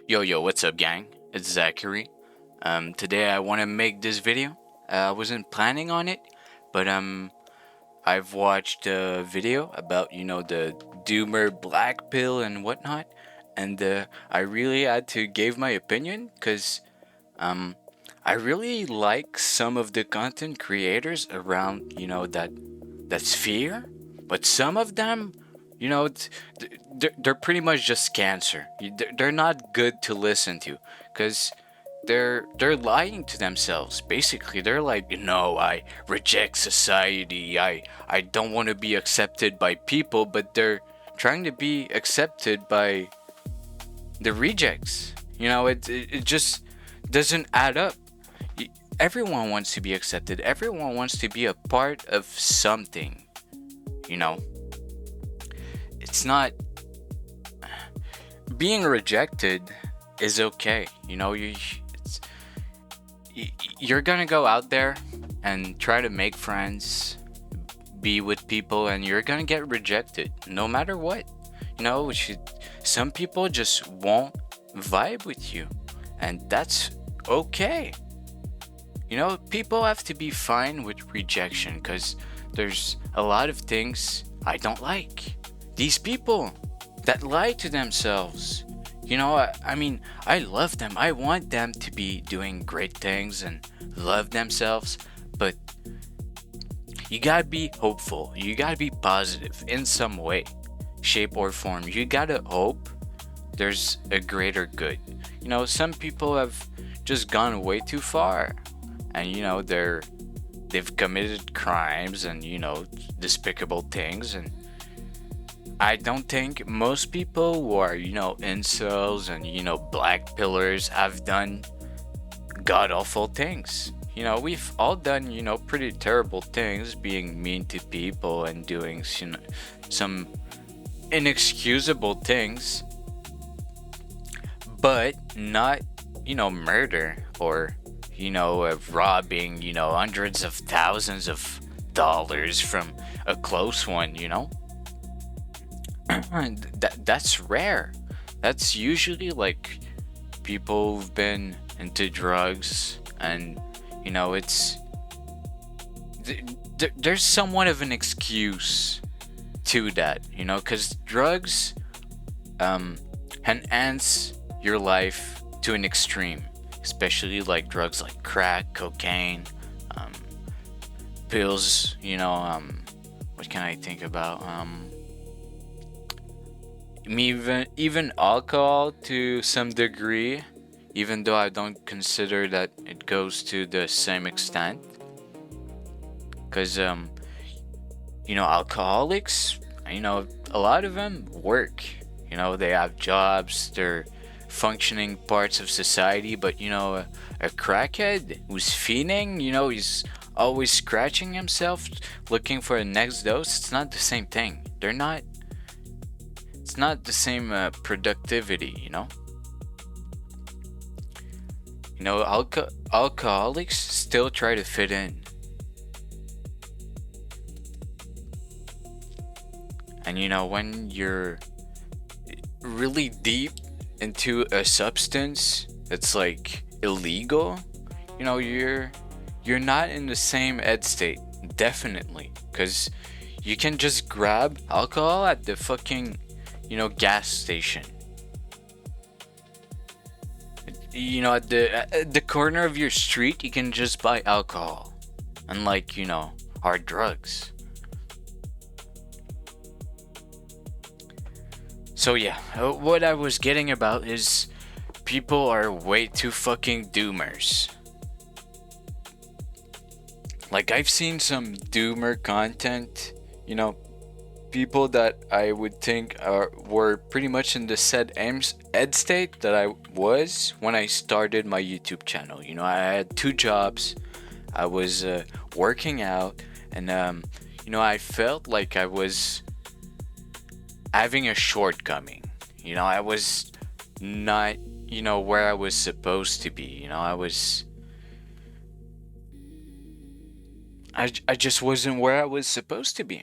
Yo, yo, what's up, gang? It's Zachary. Today I want to make this video. I wasn't planning on it, but I've watched a video about the Doomer Blackpill and whatnot, and I really had to give my opinion because um I really like some of the content creators around that sphere, but some of them, you know, it's, they're pretty much just cancer. They're not good to listen to, because they're lying to themselves. Basically, they're like, no, I reject society. I don't want to be accepted by people, but they're trying to be accepted by the rejects. It just doesn't add up. Everyone wants to be accepted. Everyone wants to be a part of something. You know, it's not being rejected is okay. It's, you're gonna go out there and try to make friends, be with people, and you're gonna get rejected no matter what. Some people just won't vibe with you, and that's okay. People have to be fine with rejection because there's a lot of things I don't like. These people that lie to themselves. I mean, I love them. I want them to be doing great things and love themselves, but you gotta be hopeful. You gotta be positive in some way, shape, or form. You gotta hope there's a greater good. Some people have just gone way too far, and they've committed crimes and despicable things, and I don't think most people who are incels and black pillars have done god awful things. We've all done pretty terrible things, being mean to people and doing some inexcusable things, but not murder or robbing hundreds of thousands of dollars from a close one. That's rare. That's usually like people who've been into drugs, and it's there's somewhat of an excuse to that, because drugs enhance your life to an extreme, especially like drugs like crack, cocaine, um, pills. What can I think about? Even alcohol to some degree, even though I don't consider that it goes to the same extent, because alcoholics, a lot of them work. They have jobs, they're functioning parts of society, but a crackhead who's fiending, he's always scratching himself looking for a next dose. It's not the same thing. It's not the same productivity. Alcoholics still try to fit in, and when you're really deep into a substance that's like illegal, you're not in the same ed state, definitely, because you can just grab alcohol at the fucking gas station. At the corner of your street, you can just buy alcohol, unlike hard drugs. So yeah, what I was getting about is people are way too fucking doomers. Like, I've seen some doomer content, people that I would think were pretty much in the said ed state that I was when I started my YouTube channel. I had two jobs, I was working out, and I felt like I was having a shortcoming. I was not, where I was supposed to be. I just wasn't where I was supposed to be.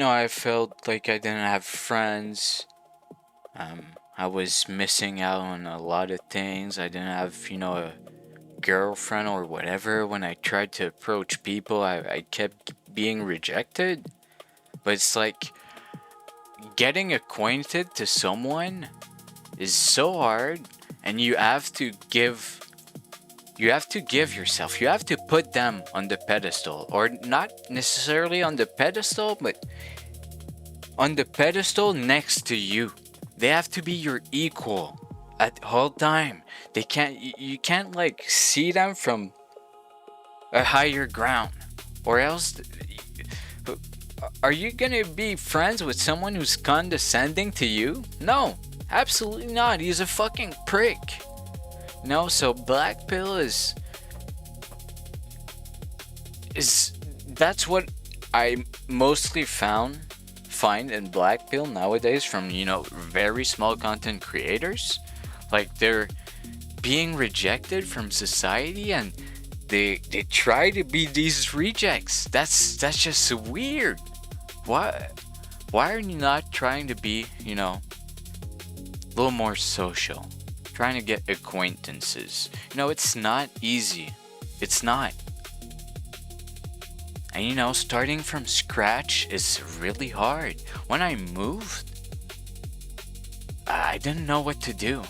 I felt like I didn't have friends. I was missing out on a lot of things. I didn't have, a girlfriend or whatever. When I tried to approach people, I kept being rejected. But it's like getting acquainted to someone is so hard, and you have to give yourself, you have to put them on the pedestal, or not necessarily on the pedestal, but on the pedestal next to you. They have to be your equal at all time. You can't like see them from a higher ground, or else are you gonna be friends with someone who's condescending to you? No, absolutely not. He's a fucking prick. No, so Blackpill is that's what I mostly find in Blackpill nowadays from very small content creators. Like, they're being rejected from society, and they try to be these rejects. That's just weird. Why are you not trying to be a little more social, trying to get acquaintances? It's not easy. It's not. And starting from scratch is really hard. When I moved, I didn't know what to do.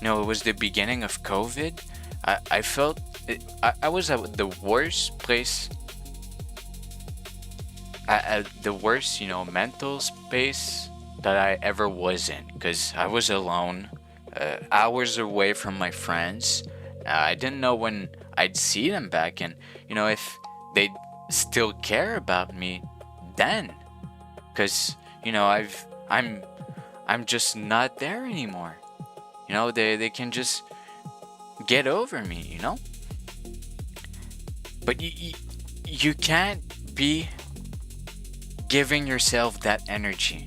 It was the beginning of COVID. I felt I was at the worst place, at the worst, mental space that I ever was in, because I was alone, hours away from my friends. I didn't know when I'd see them back, and if they'd still care about me then, because I'm just not there anymore. They can just get over me. But you can't be giving yourself that energy.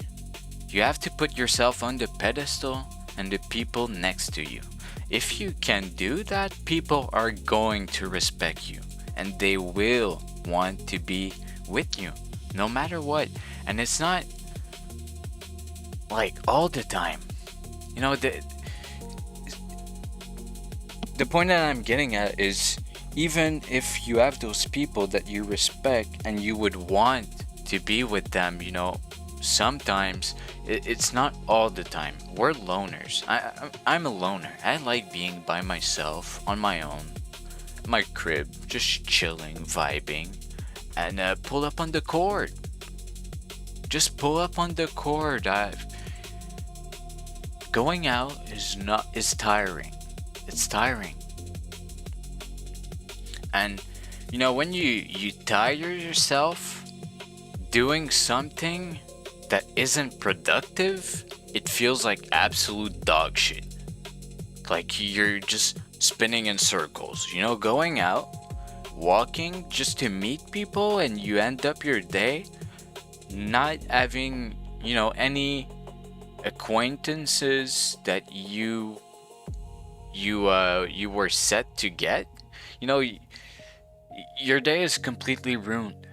You have to put yourself on the pedestal and the people next to you. If you can do that, people are going to respect you, and they will want to be with you no matter what. And it's not like all the time. The point that I'm getting at is, even if you have those people that you respect and you would want to be with them, sometimes it's not all the time. We're loners. I'm a loner. I like being by myself on my own, my crib, just chilling, vibing, and pull up on the cord. Just pull up on the cord. Going out is tiring. It's tiring. And when you tire yourself doing something that isn't productive, it feels like absolute dog shit. Like you're just spinning in circles. Going out, walking just to meet people, and you end up your day not having, any acquaintances that you were set to get. Your day is completely ruined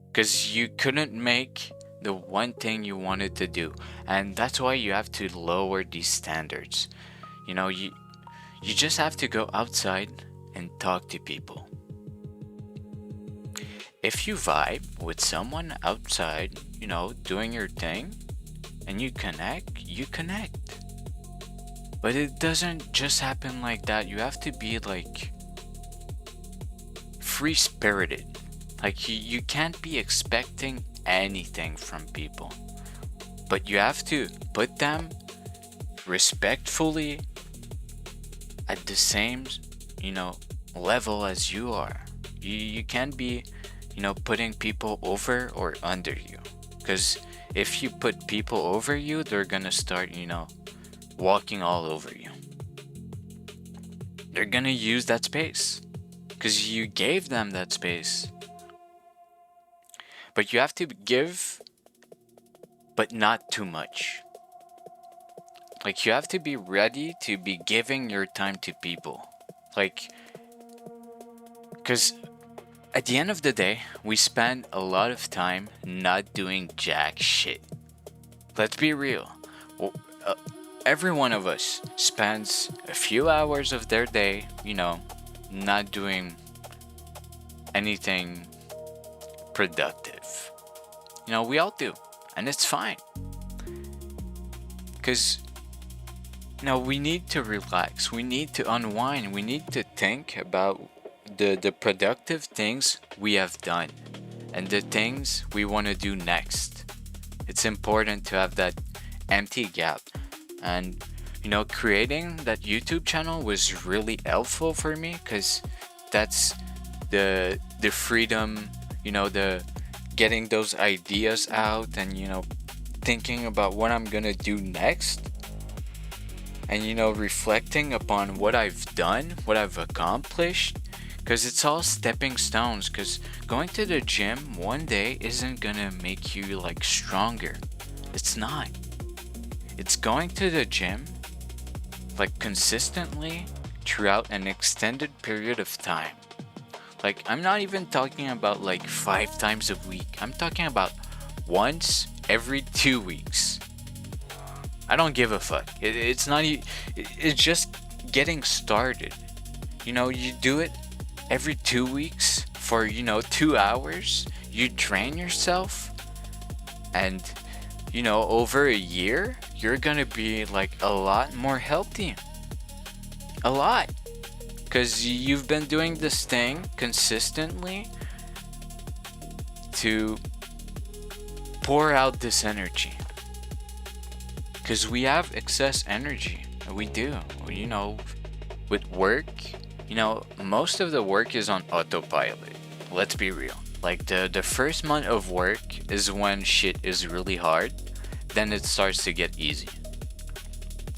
because you couldn't make the one thing you wanted to do. And that's why you have to lower these standards. You just have to go outside and talk to people. If you vibe with someone outside, doing your thing, and you connect. But it doesn't just happen like that. You have to be like free spirited. Like you can't be expecting anything from people. But you have to put them respectfully at the same, level as you are. You can't be, putting people over or under you. Because if you put people over you, they're gonna start, walking all over you. They're gonna use that space because you gave them that space. But you have to give, but not too much. Like, you have to be ready to be giving your time to people. Like, because At the end of the day, we spend a lot of time not doing jack shit. Let's be real. Well, every one of us spends a few hours of their day, not doing anything productive. We all do, and it's fine. Because, we need to relax, we need to unwind, we need to think about the productive things we have done and the things we want to do next. It's important to have that empty gap. And, creating that YouTube channel was really helpful for me because that's the freedom, the getting those ideas out and, thinking about what I'm gonna do next. And, reflecting upon what I've done, what I've accomplished. Because it's all stepping stones. Because going to the gym one day isn't gonna make you like stronger. It's not. It's going to the gym like consistently throughout an extended period of time. Like, I'm not even talking about like 5 times a week. I'm talking about once every 2 weeks. I don't give a fuck. It's not. It's just getting started. You do it every 2 weeks for 2 hours. You train yourself, and over a year, you're gonna be like a lot more healthy. A lot. Because you've been doing this thing consistently to pour out this energy. Because we have excess energy. We do. With work, most of the work is on autopilot. Let's be real. Like the first month of work is when shit is really hard. Then it starts to get easy.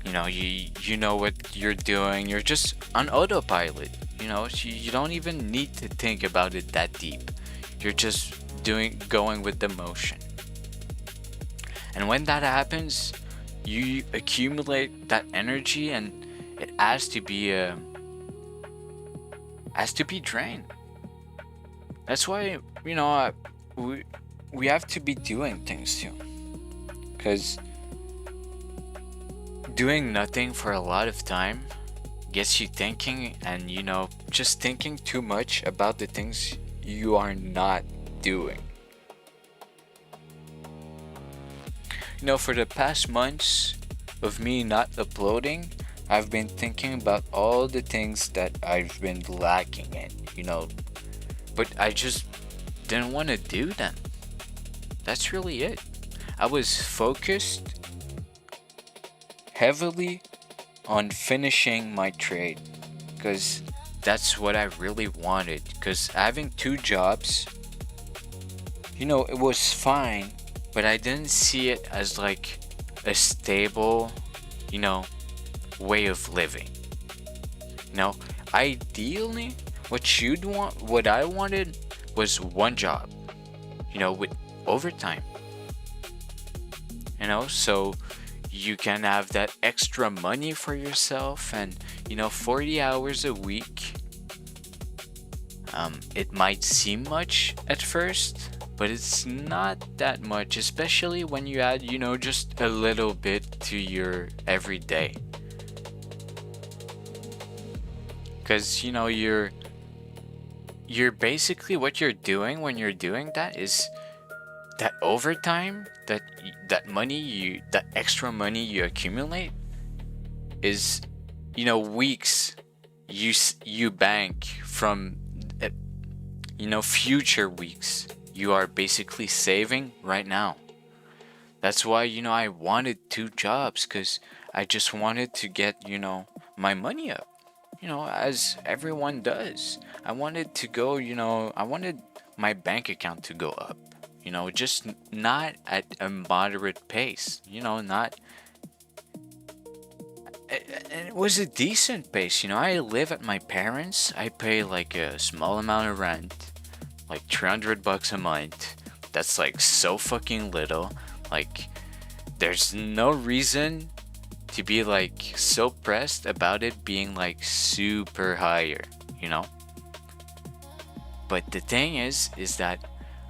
You know what you're doing. You're just on autopilot. You don't even need to think about it that deep. You're just going with the motion. And when that happens, you accumulate that energy, and it has to be drained. That's why we have to be doing things too. Because doing nothing for a lot of time gets you thinking, and just thinking too much about the things you are not doing. For the past months of me not uploading, I've been thinking about all the things that I've been lacking in, but I just didn't want to do them. That's really it. I was focused heavily on finishing my trade because that's what I really wanted. Because having 2 jobs, it was fine, but I didn't see it as like a stable, way of living. Ideally, what I wanted was 1 job, with overtime. So you can have that extra money for yourself, and 40 hours a week. It might seem much at first, but it's not that much, especially when you add, just a little bit to your everyday. Because, you're basically, what you're doing when you're doing that is that overtime, that money that extra money you accumulate is, weeks you bank from, future weeks. You are basically saving right now. That's why, I wanted 2 jobs, because I just wanted to get, my money up, as everyone does. I wanted to go, I wanted my bank account to go up, just not at a moderate pace, not. And it was a decent pace, I live at my parents'. I pay like a small amount of rent, like $300 a month. That's like so fucking little. Like, there's no reason to be like so pressed about it being like super higher, But the thing is that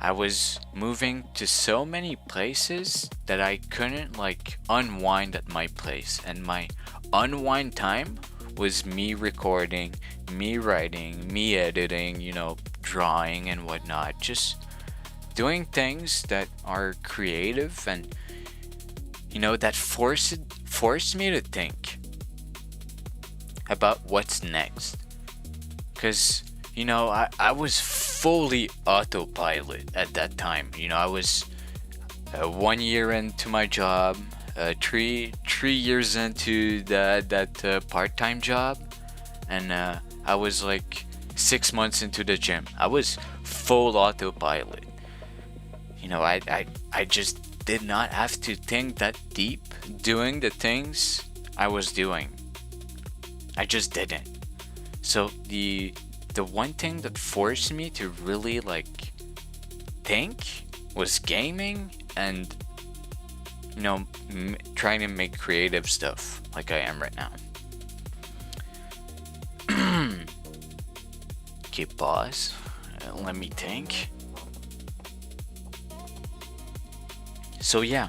I was moving to so many places that I couldn't like unwind at my place, and my unwind time was me recording, me writing, me editing, drawing and whatnot. Just doing things that are creative and that forced me to think about what's next. Because I was fully autopilot at that time. I was 1 year into my job, three years into that part-time job, and I was like 6 months into the gym. I was full autopilot. I just did not have to think that deep doing the things I was doing. I just didn't. So the one thing that forced me to really like think was gaming and trying to make creative stuff like I am right now. Okay, pause. Let me think. So yeah,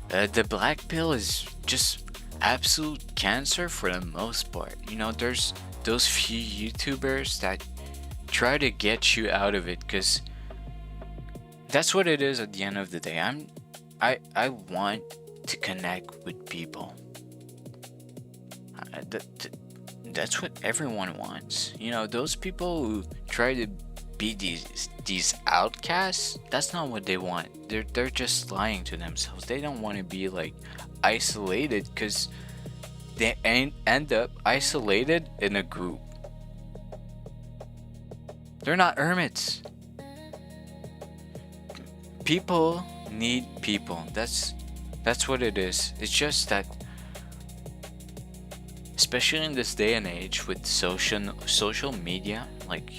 the black pill is just absolute cancer for the most part. There's those few YouTubers that try to get you out of it, because that's what it is at the end of the day. I want to connect with people. That's what everyone wants. Those people who try to be these outcasts, that's not what they want. They're just lying to themselves. They don't want to be like isolated, because they end up isolated in a group. They're not hermits. People need people. That's what it is. It's just that, especially in this day and age with social media, like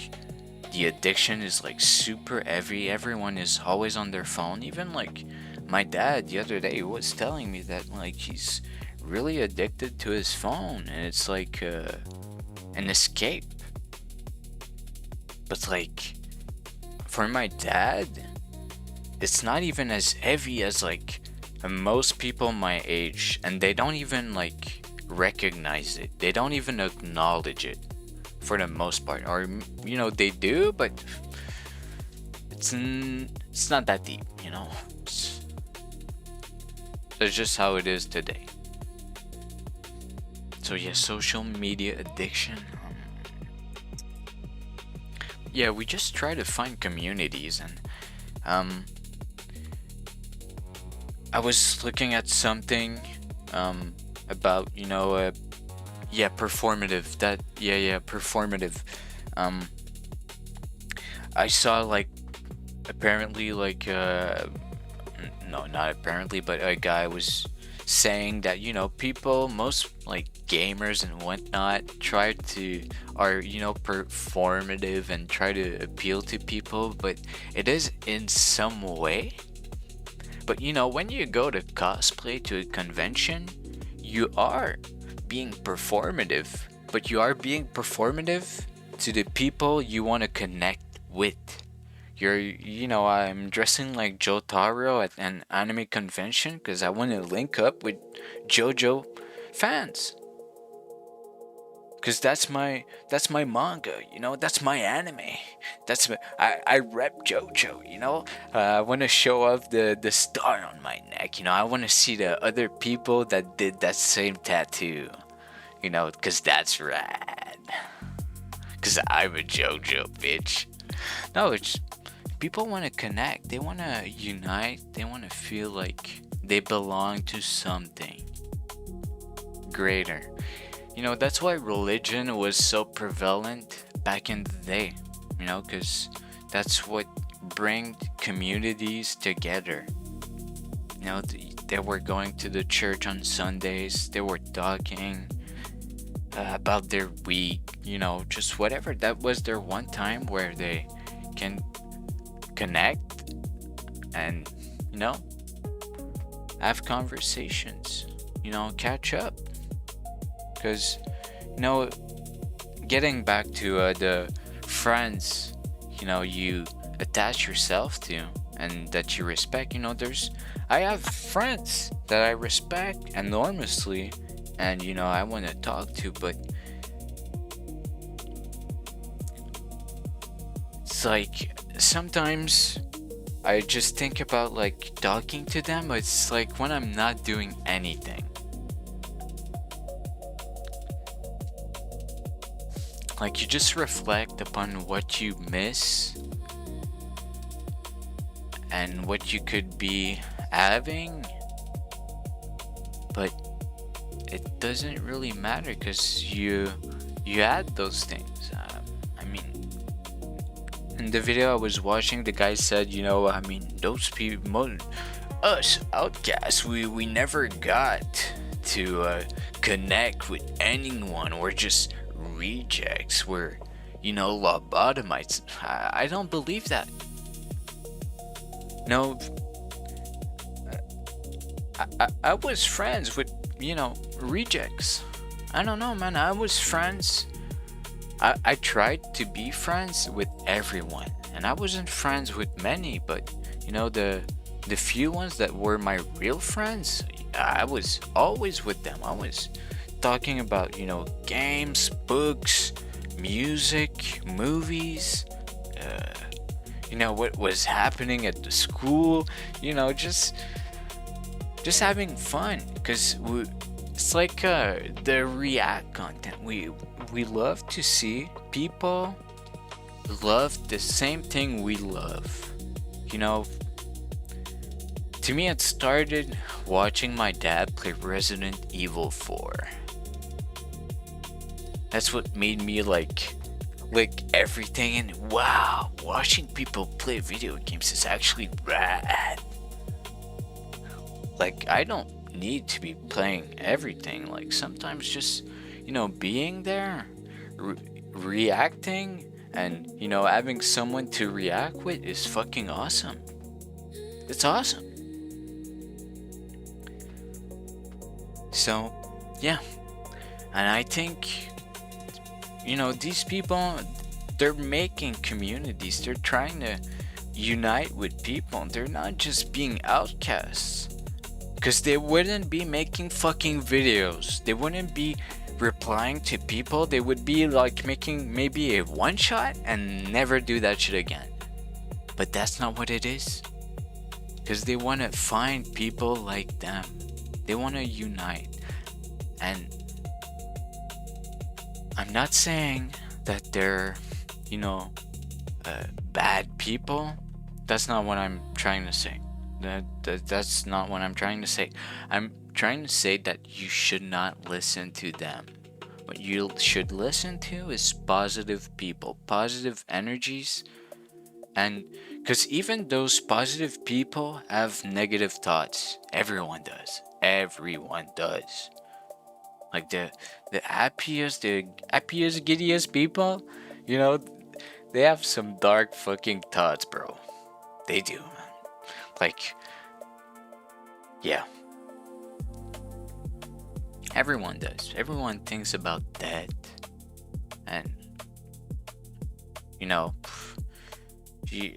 the addiction is like super heavy. Everyone is always on their phone. Even like my dad the other day was telling me that like he's really addicted to his phone, and it's like an escape. But like for my dad, it's not even as heavy as like most people my age, and they don't even like recognize it. They don't even acknowledge it for the most part, or they do, but it's not that deep. That's just how it is today. So yeah, social media addiction. Yeah, we just try to find communities, and I was looking at something about performative. Performative. I saw like apparently like no, not apparently, but a guy was saying that people, most like gamers and whatnot, are performative and try to appeal to people, but it is in some way. But when you go to cosplay to a convention, you are being performative, but you are being performative to the people you want to connect with. I'm dressing like Jotaro at an anime convention because I want to link up with JoJo fans. Because that's my manga, that's my anime. I rep JoJo, I want to show off the star on my neck, I want to see the other people that did that same tattoo, because that's rad. Because I'm a JoJo, bitch. No, it's people want to connect, they want to unite, they want to feel like they belong to something greater. That's why religion was so prevalent back in the day, because that's what bring communities together. They were going to the church on Sundays, they were talking about their week, just whatever. That was their one time where they can connect and, have conversations, catch up. Because, getting back to the friends you attach yourself to and that you respect. I have friends that I respect enormously, and I want to talk to, but it's like sometimes I just think about like talking to them. It's like when I'm not doing anything. Like you just reflect upon what you miss and what you could be having, but it doesn't really matter because you had those things. I mean, in the video I was watching, the guy said, those people, us outcasts, we never got to connect with anyone. We're just rejects. We're, lobotomites. I don't believe that. No, I was friends with, rejects. I don't know, man. I was friends. I tried to be friends with everyone, and I wasn't friends with many, but the few ones that were my real friends, I was always with them. I was talking about games, books, music, movies, what was happening at the school, just having fun, because it's like the react content. We love to see people love the same thing we love. To me, it started watching my dad play Resident Evil 4. That's what made me like everything, and wow, watching people play video games is actually rad. Like, I don't need to be playing everything. Like, sometimes just being there, reacting, and having someone to react with is fucking awesome. It's awesome. So yeah, and I think these people, they're making communities. They're trying to unite with people. They're not just being outcasts, because they wouldn't be making fucking videos. They wouldn't be replying to people. They would be like making maybe a one shot and never do that shit again. But that's not what it is, because they want to find people like them. They want to unite. And I'm not saying that they're bad people. That's not what I'm trying to say. That's not what I'm trying to say. I'm trying to say that you should not listen to them. What you should listen to is positive people, positive energies. And because even those positive people have negative thoughts. Everyone does. Like the happiest, giddiest people, they have some dark fucking thoughts, bro. They do, man. Like, yeah. Everyone does. Everyone thinks about death. And,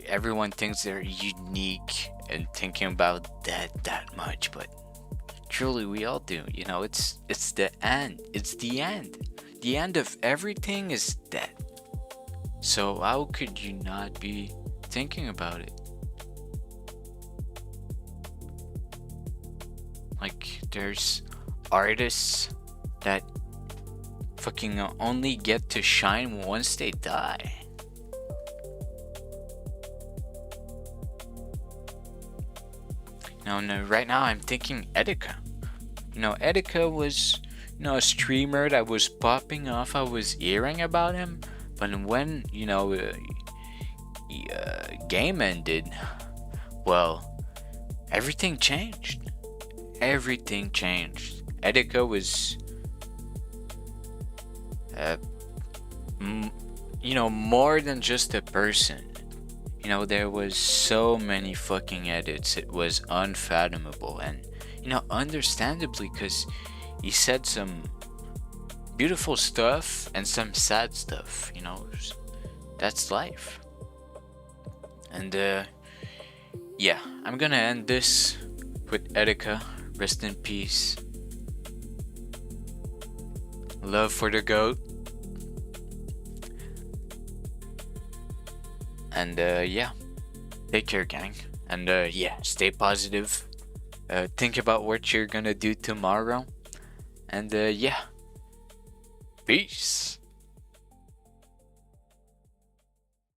everyone thinks they're unique and thinking about death that much, but truly we all do. It's the end. It's the end. The end of everything is death. So how could you not be thinking about it? Like, there's artists that fucking only get to shine once they die. No, right now I'm thinking Etika. Etika was, a streamer that was popping off. I was hearing about him, but when, game ended, well, everything changed. Everything changed. Etika was, more than just a person. There was so many fucking edits. It was unfathomable, and understandably, because he said some beautiful stuff and some sad stuff. That's life. And yeah, I'm gonna end this with Etika. Rest in peace. Love for the goat. And yeah, take care, gang. And yeah, stay positive. Think about what you're gonna do tomorrow. And yeah, peace.